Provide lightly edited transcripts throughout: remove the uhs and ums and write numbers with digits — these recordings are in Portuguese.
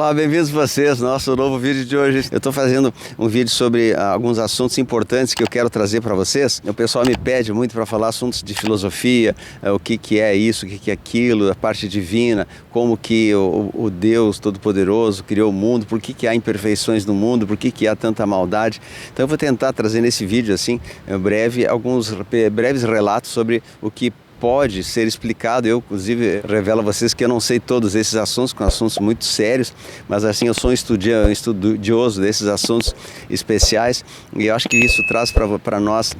Olá, bem-vindos vocês, nosso novo vídeo de hoje. Eu estou fazendo um vídeo sobre alguns assuntos importantes que eu quero trazer para vocês. O pessoal me pede muito para falar assuntos de filosofia, o que é isso, o que é aquilo, a parte divina, como que o Deus Todo-Poderoso criou o mundo, por que há imperfeições no mundo, por que há tanta maldade. Então eu vou tentar trazer nesse vídeo, assim, breve, alguns breves relatos sobre o que pode ser explicado. Eu, inclusive, revelo a vocês que eu não sei todos esses assuntos, que são assuntos muito sérios, mas assim, eu sou um estudioso desses assuntos especiais e eu acho que isso traz para nós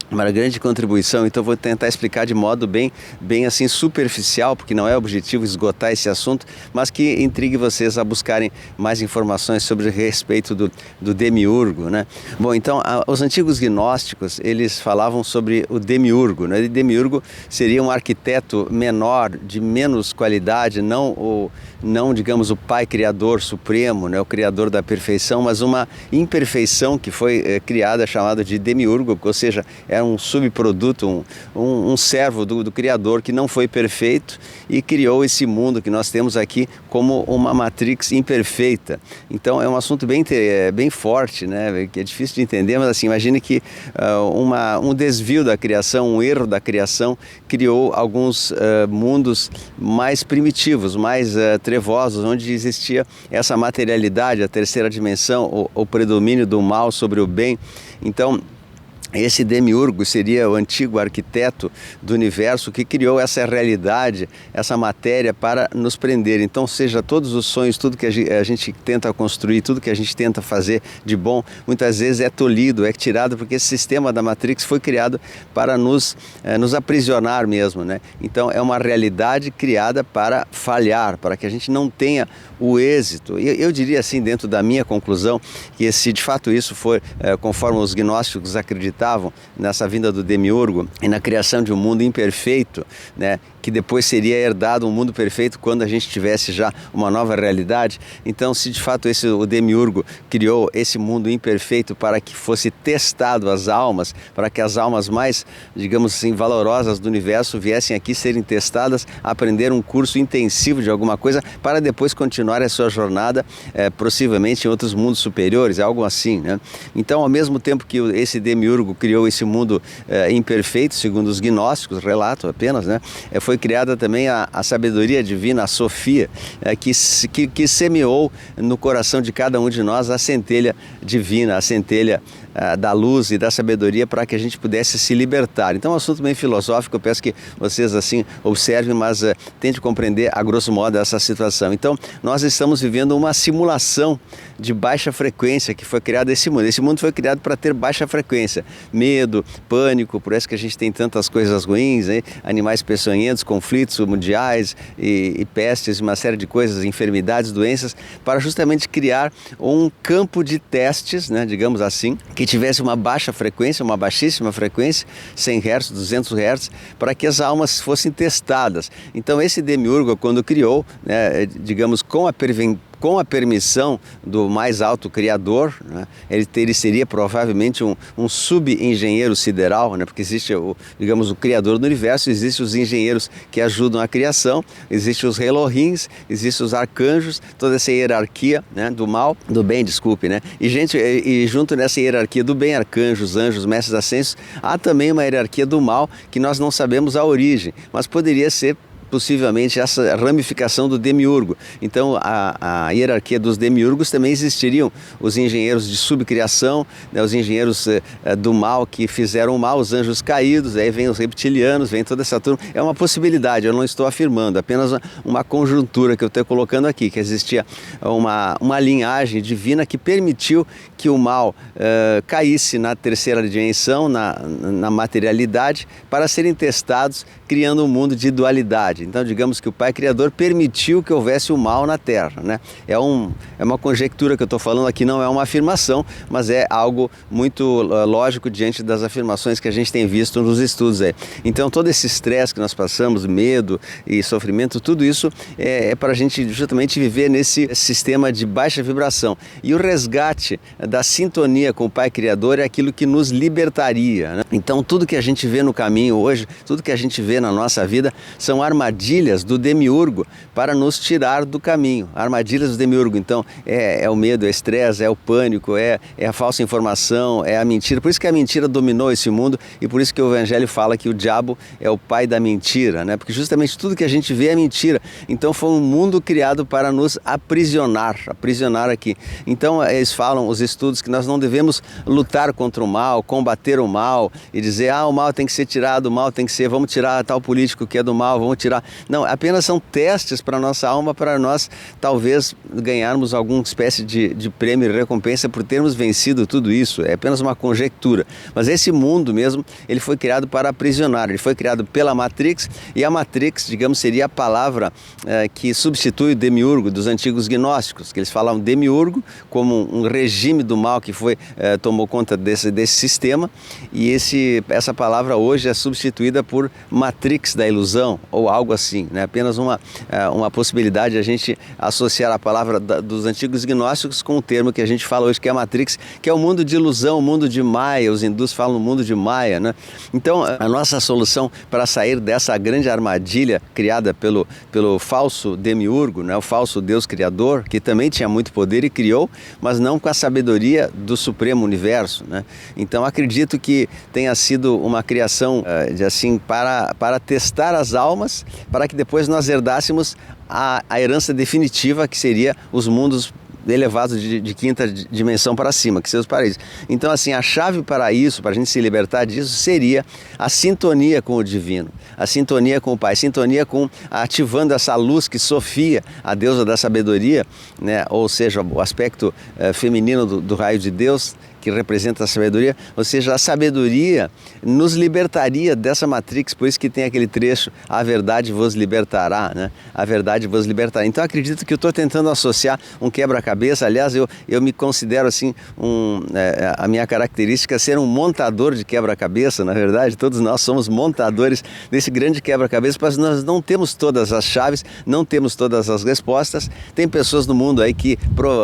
uma grande contribuição. Então vou tentar explicar de modo bem assim superficial, porque não é objetivo esgotar esse assunto, mas que intrigue vocês a buscarem mais informações sobre o respeito do demiurgo, né? Bom, então os antigos gnósticos, eles falavam sobre o demiurgo, né? O demiurgo seria um arquiteto menor, de menos qualidade, não digamos o pai criador supremo, né? O criador da perfeição, mas uma imperfeição que foi criada, chamada de demiurgo, ou seja, é um subproduto, um servo do Criador que não foi perfeito e criou esse mundo que nós temos aqui como uma matrix imperfeita. Então é um assunto bem forte, né? Que é difícil de entender, mas assim, imagine que um desvio da criação, um erro da criação criou alguns mundos mais primitivos, mais trevosos, onde existia essa materialidade, a terceira dimensão, o predomínio do mal sobre o bem. Então esse demiurgo seria o antigo arquiteto do universo que criou essa realidade, essa matéria para nos prender. Então, seja todos os sonhos, tudo que a gente tenta construir, tudo que a gente tenta fazer de bom, muitas vezes é tolhido, é tirado, porque esse sistema da Matrix foi criado para nos aprisionar mesmo, né? Então, é uma realidade criada para falhar, para que a gente não tenha o êxito. E eu diria assim, dentro da minha conclusão, que se de fato isso for conforme os gnósticos acreditavam, nessa vinda do demiurgo e na criação de um mundo imperfeito, né, que depois seria herdado um mundo perfeito quando a gente tivesse já uma nova realidade. Então, se de fato o demiurgo criou esse mundo imperfeito para que fosse testado as almas, para que as almas mais, digamos assim, valorosas do universo viessem aqui serem testadas, aprender um curso intensivo de alguma coisa, para depois continuar a sua jornada, possivelmente em outros mundos superiores, algo assim, né? Então, ao mesmo tempo que esse demiurgo criou esse mundo imperfeito, segundo os gnósticos, relato apenas, né? Foi criada também a sabedoria divina, a Sofia, que semeou no coração de cada um de nós a centelha divina, a centelha da luz e da sabedoria, para que a gente pudesse se libertar. Então é um assunto bem filosófico, eu peço que vocês assim observem, mas tentem compreender a grosso modo essa situação. Então nós estamos vivendo uma simulação de baixa frequência que foi criada esse mundo. Esse mundo foi criado para ter baixa frequência, medo, pânico, por isso que a gente tem tantas coisas ruins, hein? Animais peçonhentos, conflitos mundiais e pestes, uma série de coisas, enfermidades, doenças, para justamente criar um campo de testes, né, digamos assim, que tivesse uma baixa frequência, uma baixíssima frequência, 100 Hz, 200 Hz, para que as almas fossem testadas. Então esse demiurgo, quando criou, né, digamos, com a permissão do mais alto criador, né, ele seria provavelmente um sub-engenheiro sideral, né, porque existe digamos, o criador do universo, existem os engenheiros que ajudam a criação, existem os Elohins, existem os arcanjos, toda essa hierarquia, né, do bem, né, e junto nessa hierarquia do bem, arcanjos, anjos, mestres ascensos, há também uma hierarquia do mal que nós não sabemos a origem, mas poderia ser possivelmente essa ramificação do demiurgo. Então a hierarquia dos demiurgos também existiriam os engenheiros de subcriação, né, os engenheiros do mal que fizeram o mal, os anjos caídos, aí vem os reptilianos, vem toda essa turma. É uma possibilidade, eu não estou afirmando, apenas uma conjuntura que eu estou colocando aqui, que existia uma linhagem divina que permitiu que o mal caísse na terceira dimensão, na materialidade, para serem testados, criando um mundo de dualidade. Então, digamos que o Pai Criador permitiu que houvesse o mal na Terra, né? É uma conjectura que eu estou falando aqui, não é uma afirmação, mas é algo muito lógico diante das afirmações que a gente tem visto nos estudos aí. Então, todo esse estresse que nós passamos, medo e sofrimento, tudo isso é para a gente justamente viver nesse sistema de baixa vibração. E o resgate da sintonia com o Pai Criador é aquilo que nos libertaria, né? Então, tudo que a gente vê no caminho hoje, tudo que a gente vê na nossa vida são armadilhas do demiurgo para nos tirar do caminho. Armadilhas do demiurgo, então, é o medo, é o estresse, é o pânico, é a falsa informação, é a mentira. Por isso que a mentira dominou esse mundo e por isso que o Evangelho fala que o diabo é o pai da mentira, né? Porque justamente tudo que a gente vê é mentira. Então foi um mundo criado para nos aprisionar aqui. Então eles falam, os estudos, que nós não devemos lutar contra o mal, combater o mal e dizer, o mal tem que ser tirado, o mal tem que ser, vamos tirar tal político que é do mal, vamos tirar. Não, apenas são testes para a nossa alma, para nós talvez ganharmos alguma espécie de prêmio e recompensa por termos vencido tudo isso. É apenas uma conjectura. Mas esse mundo mesmo, ele foi criado para aprisionar, ele foi criado pela Matrix, e a Matrix, digamos, seria a palavra que substitui o demiurgo dos antigos gnósticos, que eles falam demiurgo como um regime do mal que tomou conta desse sistema, e essa palavra hoje é substituída por Matrix da ilusão, ou algo assim, né? Apenas uma possibilidade de a gente associar a palavra dos antigos gnósticos com o termo que a gente fala hoje, que é a Matrix, que é o mundo de ilusão, o mundo de Maia. Os hindus falam no mundo de Maia, né? Então, a nossa solução para sair dessa grande armadilha criada pelo falso demiurgo, né? O falso Deus criador, que também tinha muito poder e criou, mas não com a sabedoria do Supremo Universo, né? Então, acredito que tenha sido uma criação para testar as almas, para que depois nós herdássemos a herança definitiva, que seria os mundos elevados de quinta dimensão para cima, que são os paraísos. Então, assim, a chave para isso, para a gente se libertar disso, seria a sintonia com o divino, a sintonia com o Pai, sintonia ativando essa luz que Sofia, a deusa da sabedoria, né? Ou seja, o aspecto feminino do raio de Deus, que representa a sabedoria, ou seja, a sabedoria nos libertaria dessa Matrix, por isso que tem aquele trecho, a verdade vos libertará, né? A verdade vos libertará. Então, acredito que eu estou tentando associar um quebra-cabeça. Aliás, eu me considero assim, a minha característica é ser um montador de quebra-cabeça. Na verdade, todos nós somos montadores desse grande quebra-cabeça, mas nós não temos todas as chaves, não temos todas as respostas. Tem pessoas no mundo aí que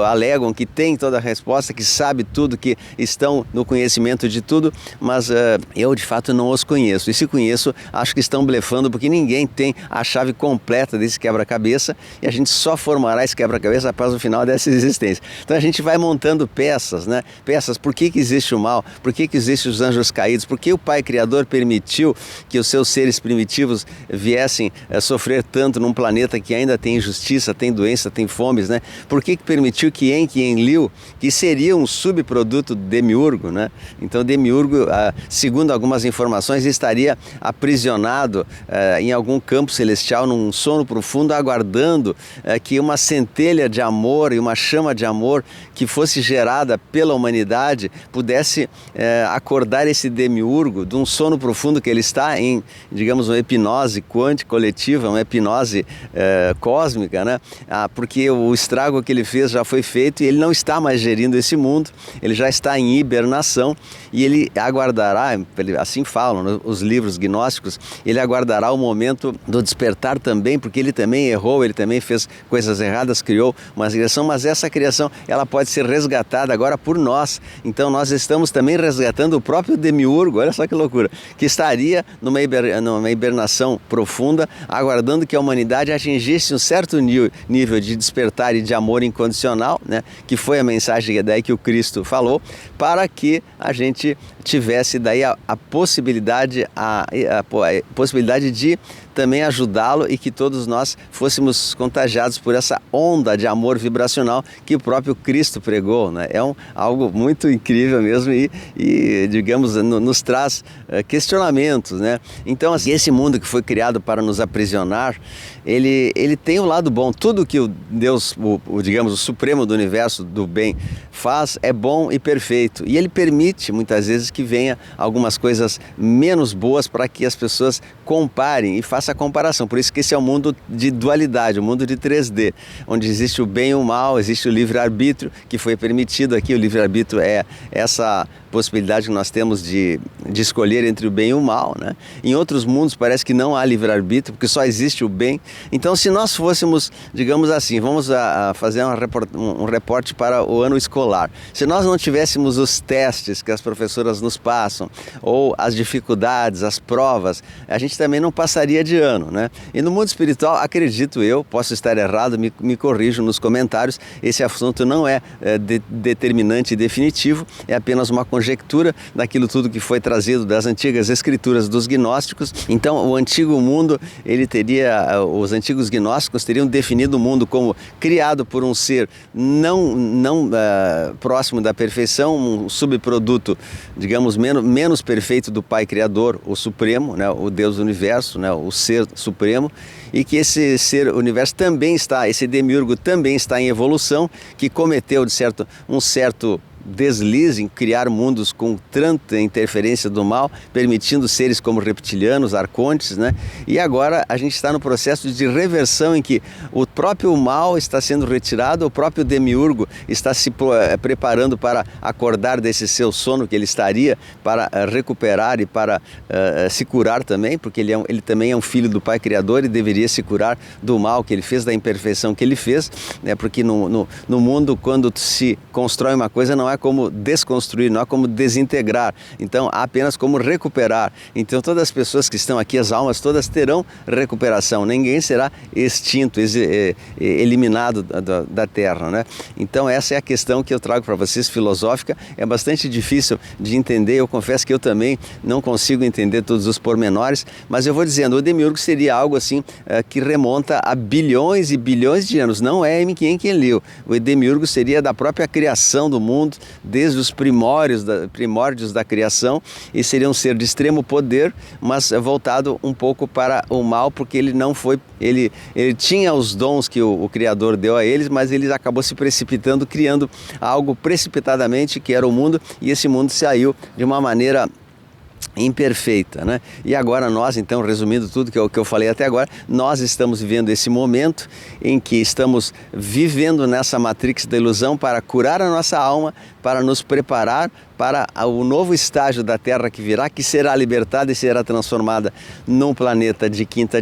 alegam que tem toda a resposta, que sabe tudo, que estão no conhecimento de tudo, mas eu de fato não os conheço, e se conheço, acho que estão blefando, porque ninguém tem a chave completa desse quebra-cabeça, e a gente só formará esse quebra-cabeça após o final dessa existência. Então a gente vai montando peças, né? Peças, por que existe o mal, por que existem os anjos caídos, por que o Pai Criador permitiu que os seus seres primitivos viessem sofrer tanto num planeta que ainda tem injustiça, tem doença, tem fomes, né? Por que permitiu que Enlil, que seria um subproduto demiurgo, né? Então demiurgo, segundo algumas informações, estaria aprisionado em algum campo celestial, num sono profundo, aguardando que uma centelha de amor e uma chama de amor que fosse gerada pela humanidade pudesse acordar esse demiurgo de um sono profundo que ele está em, digamos, uma hipnose quântica coletiva, uma hipnose cósmica, né? Porque o estrago que ele fez já foi feito e ele não está mais gerindo esse mundo, ele já está em hibernação, e ele aguardará, assim falam os livros gnósticos, ele aguardará o momento do despertar também, porque ele também errou, ele também fez coisas erradas, criou uma criação, mas essa criação ela pode ser resgatada agora por nós. Então nós estamos também resgatando o próprio demiurgo, olha só que loucura, que estaria numa hibernação profunda, aguardando que a humanidade atingisse um certo nível de despertar e de amor incondicional, né? Que foi a mensagem daí que o Cristo falou, para que a gente tivesse daí a possibilidade de também ajudá-lo, e que todos nós fôssemos contagiados por essa onda de amor vibracional que o próprio Cristo pregou, né? É algo muito incrível mesmo, e digamos, nos traz questionamentos, né? Então, assim, esse mundo que foi criado para nos aprisionar, ele tem um lado bom. Tudo que o Deus, digamos, o Supremo do Universo do bem faz é bom e perfeito, e ele permite muitas vezes que venha algumas coisas menos boas para que as pessoas comparem e façam a comparação. Por isso que esse é o mundo de dualidade, o mundo de 3D, onde existe o bem e o mal, existe o livre-arbítrio que foi permitido aqui. O livre-arbítrio é essa possibilidade que nós temos de escolher entre o bem e o mal, né? Em outros mundos parece que não há livre-arbítrio, porque só existe o bem. Então, se nós fôssemos, digamos assim, vamos fazer um reporte para o ano escolar. Se nós não tivéssemos os testes que as professoras nos passam, ou as dificuldades, as provas, a gente também não passaria de ano, né? E no mundo espiritual, acredito eu, posso estar errado, me corrijo nos comentários, esse assunto não é determinante e definitivo, é apenas uma conjectura daquilo tudo que foi trazido das antigas escrituras dos gnósticos. Então, o antigo mundo, os antigos gnósticos teriam definido o mundo como criado por um ser não próximo da perfeição, um subproduto, digamos, menos perfeito do Pai Criador, o Supremo, né, o Deus do Universo, né, o Ser Supremo, e que esse Ser Universo também esse demiurgo também está em evolução, que cometeu um certo deslize em criar mundos com tanta interferência do mal, permitindo seres como reptilianos, arcontes, né? E agora a gente está no processo de reversão em que o próprio mal está sendo retirado, o próprio demiurgo está se preparando para acordar desse seu sono que ele estaria, para recuperar e para se curar também, porque ele também é um filho do Pai Criador e deveria se curar do mal que ele fez, da imperfeição que ele fez, né? Porque no mundo, quando se constrói uma coisa, não há como desconstruir, não há como desintegrar, então há apenas como recuperar. Então todas as pessoas que estão aqui, as almas todas terão recuperação, ninguém será extinto, eliminado da Terra, né? Então essa é a questão que eu trago para vocês, filosófica, é bastante difícil de entender, eu confesso que eu também não consigo entender todos os pormenores, mas eu vou dizendo, o demiurgo seria algo assim que remonta a bilhões e bilhões de anos, não é Enkidu. O demiurgo seria da própria criação do mundo, desde os primórdios da criação, e seria um ser de extremo poder, mas voltado um pouco para o mal, porque ele não foi, ele tinha os dons que o Criador deu a eles, mas ele acabou se precipitando, criando algo precipitadamente, que era o mundo, e esse mundo saiu de uma maneira imperfeita, né? E agora nós, então, resumindo tudo que eu falei até agora, nós estamos vivendo esse momento em que estamos vivendo nessa matrix da ilusão para curar a nossa alma, para nos preparar para o novo estágio da Terra que virá, que será libertada e será transformada num planeta de quinta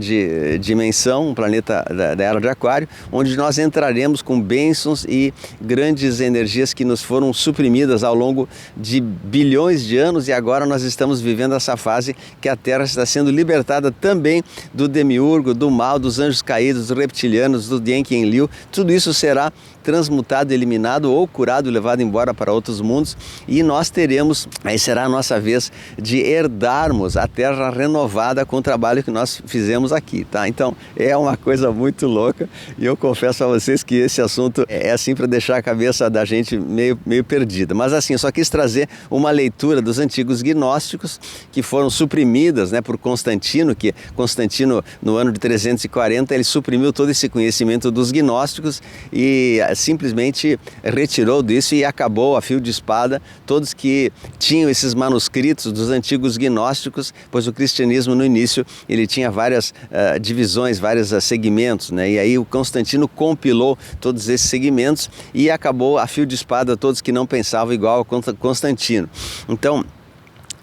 dimensão, um planeta da Era de Aquário, onde nós entraremos com bênçãos e grandes energias que nos foram suprimidas ao longo de bilhões de anos, e agora nós estamos vivendo essa fase que a Terra está sendo libertada também do demiurgo, do mal, dos anjos caídos, dos reptilianos, do Enkidu. Tudo isso será transmutado, eliminado ou curado, levado embora para outros mundos, e nós teremos, aí será a nossa vez de herdarmos a Terra renovada com o trabalho que nós fizemos aqui, tá? Então é uma coisa muito louca, e eu confesso a vocês que esse assunto é assim para deixar a cabeça da gente meio perdida, mas assim, eu só quis trazer uma leitura dos antigos gnósticos que foram suprimidas, né, por Constantino, que Constantino no ano de 340 ele suprimiu todo esse conhecimento dos gnósticos e simplesmente retirou disso e acabou a fio de espada todos que tinham esses manuscritos dos antigos gnósticos, pois o cristianismo no início ele tinha várias divisões, vários segmentos, né? E aí o Constantino compilou todos esses segmentos e acabou a fio de espada todos que não pensavam igual a Constantino. Então,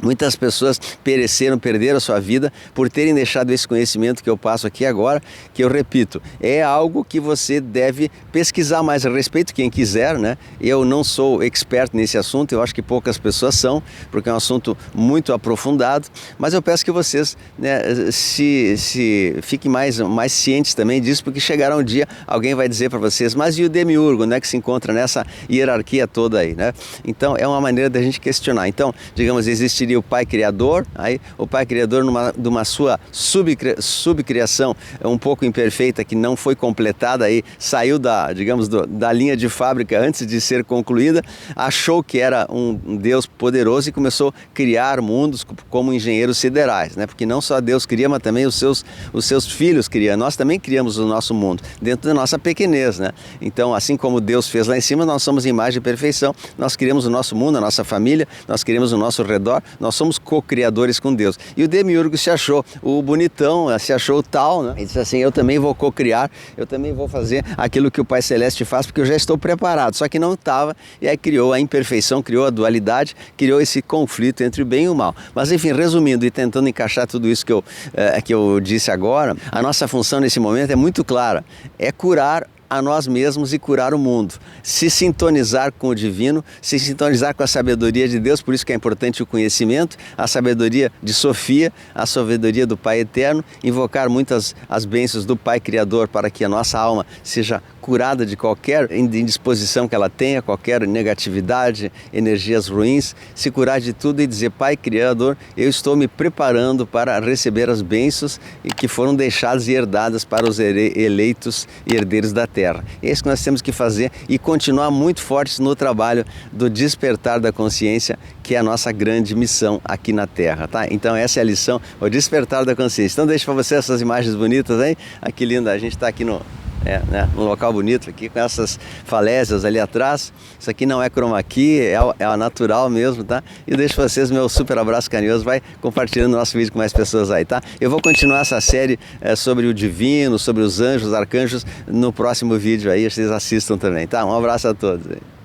muitas pessoas perderam a sua vida por terem deixado esse conhecimento que eu passo aqui agora, que eu repito, é algo que você deve pesquisar mais a respeito, quem quiser, né? Eu não sou expert nesse assunto, eu acho que poucas pessoas são, porque é um assunto muito aprofundado, mas eu peço que vocês, né, se fiquem mais cientes também disso, porque chegará um dia, alguém vai dizer para vocês, mas e o demiurgo, né, que se encontra nessa hierarquia toda aí, né? Então é uma maneira da gente questionar. Então, digamos, existiria o Pai Criador, aí o Pai Criador numa sua subcriação um pouco imperfeita, que não foi completada, aí saiu da linha de fábrica antes de ser concluída, achou que era um Deus poderoso e começou a criar mundos como engenheiros siderais, né? Porque não só Deus cria, mas também os seus filhos criam. Nós também criamos o nosso mundo, dentro da nossa pequenez, né? Então, assim como Deus fez lá em cima, nós somos imagem e perfeição, nós criamos o nosso mundo, a nossa família, nós criamos o nosso redor, nós somos co-criadores com Deus. E o Demiurgo se achou o bonitão, se achou o tal, né? Ele disse assim, eu também vou co-criar, eu também vou fazer aquilo que o Pai Celeste faz, porque eu já estou preparado. Só que não estava, e aí criou a imperfeição, criou a dualidade, criou esse conflito entre o bem e o mal. Mas enfim, resumindo e tentando encaixar tudo isso que eu disse agora, a nossa função nesse momento é muito clara, é curar a nós mesmos e curar o mundo. Se sintonizar com o divino, se sintonizar com a sabedoria de Deus, por isso que é importante o conhecimento, a sabedoria de Sofia, a sabedoria do Pai Eterno, invocar muitas as bênçãos do Pai Criador para que a nossa alma seja curada de qualquer indisposição que ela tenha, qualquer negatividade, energias ruins, se curar de tudo e dizer, Pai Criador, eu estou me preparando para receber as bênçãos que foram deixadas e herdadas para os eleitos e herdeiros da terra. É isso que nós temos que fazer e continuar muito fortes no trabalho do despertar da consciência, que é a nossa grande missão aqui na Terra, tá? Então essa é a lição, o despertar da consciência. Então deixo para você essas imagens bonitas aí, que linda, a gente está aqui num local bonito aqui, com essas falésias ali atrás. Isso aqui não é chroma key, é a natural mesmo, tá? E deixo para vocês meu super abraço carinhoso, vai compartilhando nosso vídeo com mais pessoas aí, tá? Eu vou continuar essa série sobre o divino, sobre os anjos, os arcanjos, no próximo vídeo aí, vocês assistam também, tá? Um abraço a todos aí.